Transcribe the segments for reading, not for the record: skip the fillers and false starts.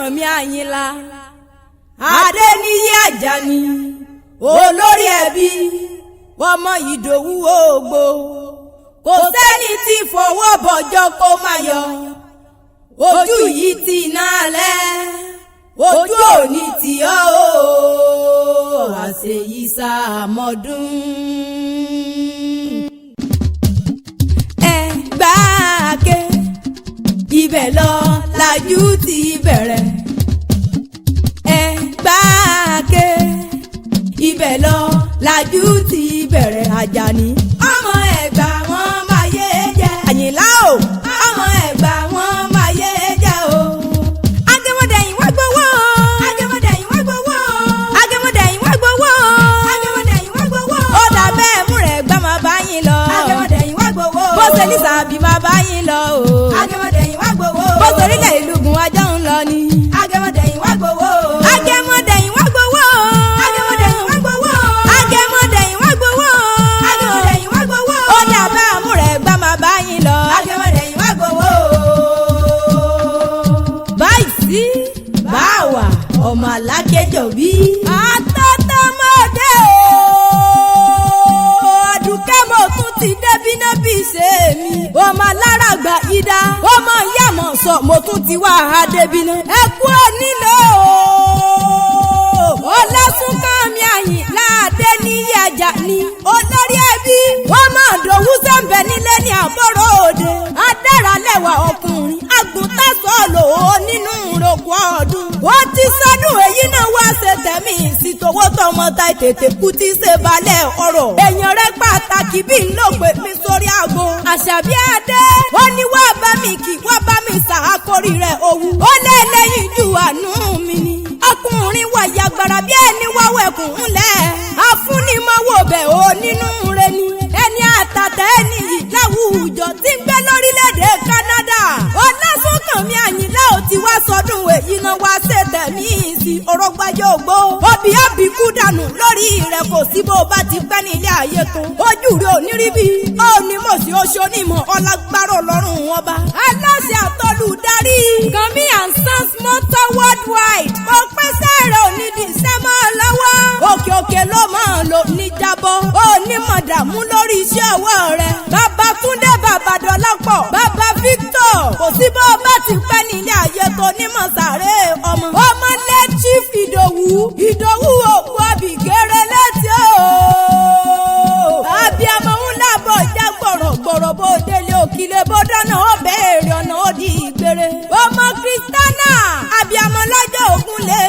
Ọlásùnkànmí Àyìnlá Adéníyì Àjàní olórí ẹbí ọmọ Ìdòwú Ògbó kò sẹ́ni tí fọwọ́ bọ̀jọ́ kó má yọ ojú yìí ti nálẹ̀ ojú òní tí ó àṣeyí sàmọ́dún. Ẹgbàáké ibẹ̀ lọ làjú ti bẹ̀rẹ̀. Ẹgbàáké ibẹ̀ lọ làjú ti bẹ̀rẹ̀. Àjàní ọmọ Ẹ̀gbá wọn máa yé jẹ́. Àyìnlá o ọmọ Ẹ̀gbá wọn máa yé jẹ́ o. Agẹmọdẹ̀yìn wá gbowó. Agẹmọdẹ̀yìn wá gbowó. Agẹmọdẹ̀yìn wá gbowó. Agẹmọdẹ̀yìn wá gbowó. Ó dà bẹ́ẹ̀ mú rẹ̀ gbá máa bá yín lọ. Agẹmọdẹ̀yìn wá gbowó. Bó ṣe ní sàbí máa bá yín lọ o. Agẹmọdẹ̀yìn wá gbowó. Bó ṣorílẹ̀ ìlúgun ajọ́ ń lọ ni. Agẹmọdẹ̀yìn wá gbowó. Agẹmọdẹ̀yìn wá gbowó. Agẹmọdẹ̀yìn wá gbowó. Agẹmọdẹ̀yìn wá gbowó. Agẹmọdẹ̀yìn wá gbowó. Ó dà bẹ́ẹ̀ mú rẹ̀ gbá máa bá yín lọ. Agẹmọdẹ̀yìn wá gbowó. Báyìí sí báwa ọmọ alákẹ́jọ bí. Àtọ́tọ́mọdé o. Àdùkẹ́ mo tún ti débí náà bí ṣe mi. Ọmọ aláràgbà ìdá. Ọmọ ìyá mọ̀ sọ mo tún ti wá adébínú. Ẹ kú onílé o. Ọlásùnkànmí Àyìnlá Adéníyì Àjàní olórí ẹbí. Ọmọ Ìdòwú sẹ́ńbẹ̀ nílé ní àbọ̀rọ̀ òde. Adáralẹ́wà ọkùnrin àgùntàsọ̀ lò ó nínú ìròkò ọdún. Ó ti sọdún èyí náà wá ṣe tẹ̀mí sí towó tọmọ ta tètè kú tí ṣe balẹ̀ ọ̀rọ̀. Èèyàn rẹ̀ pàtàkì bí n lò pé mi sórí aago. Àṣàbí Adé ó ní wá bá mi kí wá bá mi ṣàkórí rẹ̀ òwú. Ó lé lẹ́yìn ju àánú mi ni. Ọkùnrin wà yàgbàrà bí ẹni wá wẹ̀kùn ńlẹ̀. Afúnimọ̀wò bẹ̀ ó nínú rẹ̀ ni. Ẹni àtàtà ẹni yìí láwùjọ tí ń gbé lórílẹ̀‐èdè Canada. Ọlásùnkànmí Àyìnlá ò ti wá sọdún èyí náà wá ṣe tẹ̀mí sí orógbájọ́ ògbó. Òbí òbí kú dànù lórí rẹ̀ kò sí bó bá ti pẹ́ ní ilé ayé tó. Ojú rẹ̀ ò ní rí bí. Ó ní mò sí oṣù onímọ̀ ọlágbárò lọ́rùn ọba. Aláṣẹ àtọ́lùdarí. Kànmí and Sons Motor Worldwide. Mo pèsè rẹ̀ òní di sẹ́mọ́ lọ́wọ́. Òkè òkè ló máa lò ní jábọ́. Ó ní mọ̀dàmú lórí iṣẹ́ ọwọ́ rẹ̀. Bàbá Túndé bàbá Dọ́lápọ̀. Bàbá Victor. Kò sí bó bá ti pẹ́ ní ilé ayé tó ní mọ̀sáré ọmọ. Ọmọ lé Chief Ìdòwú. Ìdòwú òkú àbígẹ́rẹ́ létí o. Abiyamọ ń lábọ̀ já gbọ̀rọ̀gbọ̀rọ̀ bó délé òkìlé bó dáná ó béèrè ọ̀nà ó di ìgbére. Ọmọ Kristana. Abiyamọ lọ́jọ́ ògúnlé.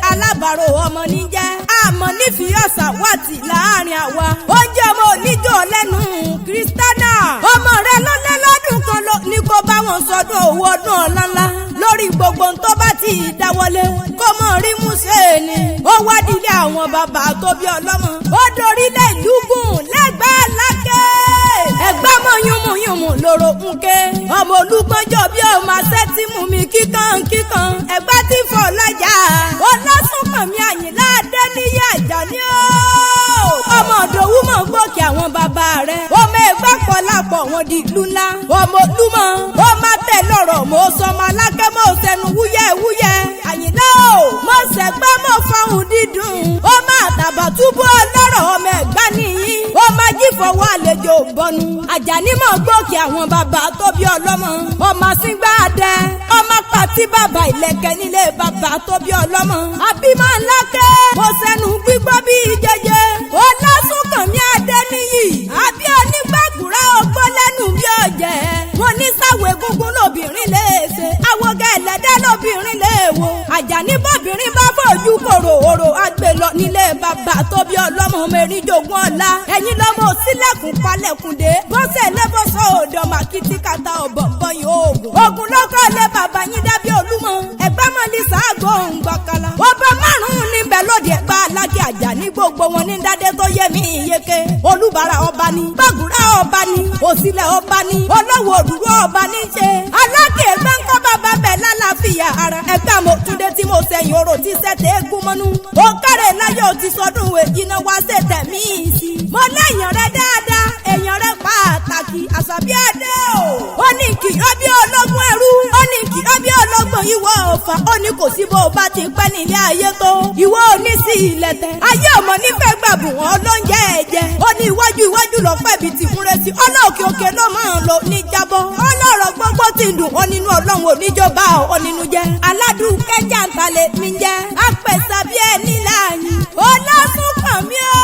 Alábàárò ọmọ níjẹ́. Àmọ́ nífìí ọ̀sà wàtí láàrin àwa. Ó jẹ́ ọmọ oníjó lẹ́nu Kristana. Ọmọ rẹ̀ lọ́lẹ́ lọ́dún kan ló ní kó bá wọn sọdún owó ọdún ọ̀lànlá. Lórí gbogbo tó bá ti dáwọlé. Kó mọ̀ rí múṣẹ́ ni. Ó wádìílé àwọn bàbá tó bí ọlọ́mọ. Ó dorílẹ̀ ìlú gùn lẹ́gbàá lákẹ́. Ẹ̀gbá mọ̀ yúnmùyúnmù lóró ńké. Ọmọ olúgbọ́njọ́ bí ọmọ asẹ́tí mú mi kíkan. Ẹ̀gbá tí fọ̀ lọ́jà. Ọlásùnkànmí Àyìnlá Adéníyì Àjàní o. Ọmọ Ìdòwú mọ̀ gbòkè àwọn bàbá rẹ̀. Ọmọ Ẹ̀gbá pọ̀ lápọ̀ wọn di ìlú ńlá. Ọmọ Olúmọ̀ ó má tẹ̀ lọ́rọ̀ mo sọmọ alákẹ́ mọ́ sẹ́nu wúyẹ́. Àyìnlá o mo sẹ̀gbá mọ́ fáwọn dídùn. Ó má Àtàbàtúbú ọlọ́rọ̀ ọmọ Ẹ̀gbá nìyí. Ó má jí fọwọ́ àlejò bọnu. Àjàní mọ̀ gbòkè àwọn bàbá tó bí ọlọ́mọ. Ọmọ Síngbà Adé. Ọmọ Pàtí bàbá ìlẹ̀kẹ̀ nílé bàbá tó bí ọlọ́mọ. Àbímọ ńlákẹ́. Mo sẹ́nu gbígbọ́ bí jẹjẹ. Ọlásùnkànmí Adéníyì. Àbí onígbàgùrá ọgbọ́n lẹ́nu bí ọ̀jẹ̀. Wọ́n ní sáwọ́ egungun lóbìnrin lè ṣe. Awọ́gẹ́ ẹlẹ́dẹ́ lóbìnrin lè wo. Àjàní bọ́bìnrin bá fojú kòrò òrò àgbè lọ nílé bàbá tó bí ọlọ́mọ mẹ́rin jogún ọ̀la. Ẹ̀yin lọ́mọ sílẹ̀kùn palẹ̀kùn dé. Bọ́sẹ̀ lẹ́bọ̀sọ̀ òde ọmọ akitikata ọ̀bọ̀nbọ̀n yìí oògùn. Ogun lọ́kọ̀ lé bàbá yín dábí Olúmọ. Ẹ̀gbẹ́ mọ́ ní sáàgó òǹgbàkàlà. Ọba márùn-ún níbẹ̀ lóde Ẹ̀gbá alákẹ́ Àjàní gbogbo wọn ní dádé tó yẹ mí yeke. Olúbàrà ọba ni. Gbàgùrà ọba ni. Òsìlẹ̀ ọba ni. Olówó òdúró ọba ní ṣe. Alákẹ́ Ẹ̀gbá ń kọ́ bàbá bẹ̀ lálàáfíà ara. Ẹ̀gbá mo túndé tí mo sẹ́yìn orò tí sẹ́tẹ̀ égún mọ́nú. Ó kárẹ̀ láyọ̀ ti sọdún èyí náà wá ṣe tẹ̀mí sí. Mo lẹ́yìn rẹ̀ dáadáa. Èèyàn rẹ̀ pàtàkì. Àṣàbí Adé o. Ó ní kì í bí ológun ẹrú. Ó ní kì í bí ológun ìwọ ọ̀fà ó ní kò sí bó o bá ti pẹ́ nílé ayé tó ìwọ ò ní sí ilẹ̀ tẹ̀ ayé ọmọ nífẹ̀ẹ́ gbàbù wọn lóúnjẹ ẹ̀jẹ̀ ó ní iwájú lọ pẹ́ bí ti múre sí ọlọ́ọ̀kẹ́ òkè ló máa ń lò ní jábọ́ ọlọ́rọ̀ gbogbo ti dùn ó nínú ọlọ́run oníjọba ó nínú jẹ́ aládùn kẹjà ń talẹ̀ mi jẹ́ apẹ̀sà bí ẹni láàyè ó lásùn kàn mí ó.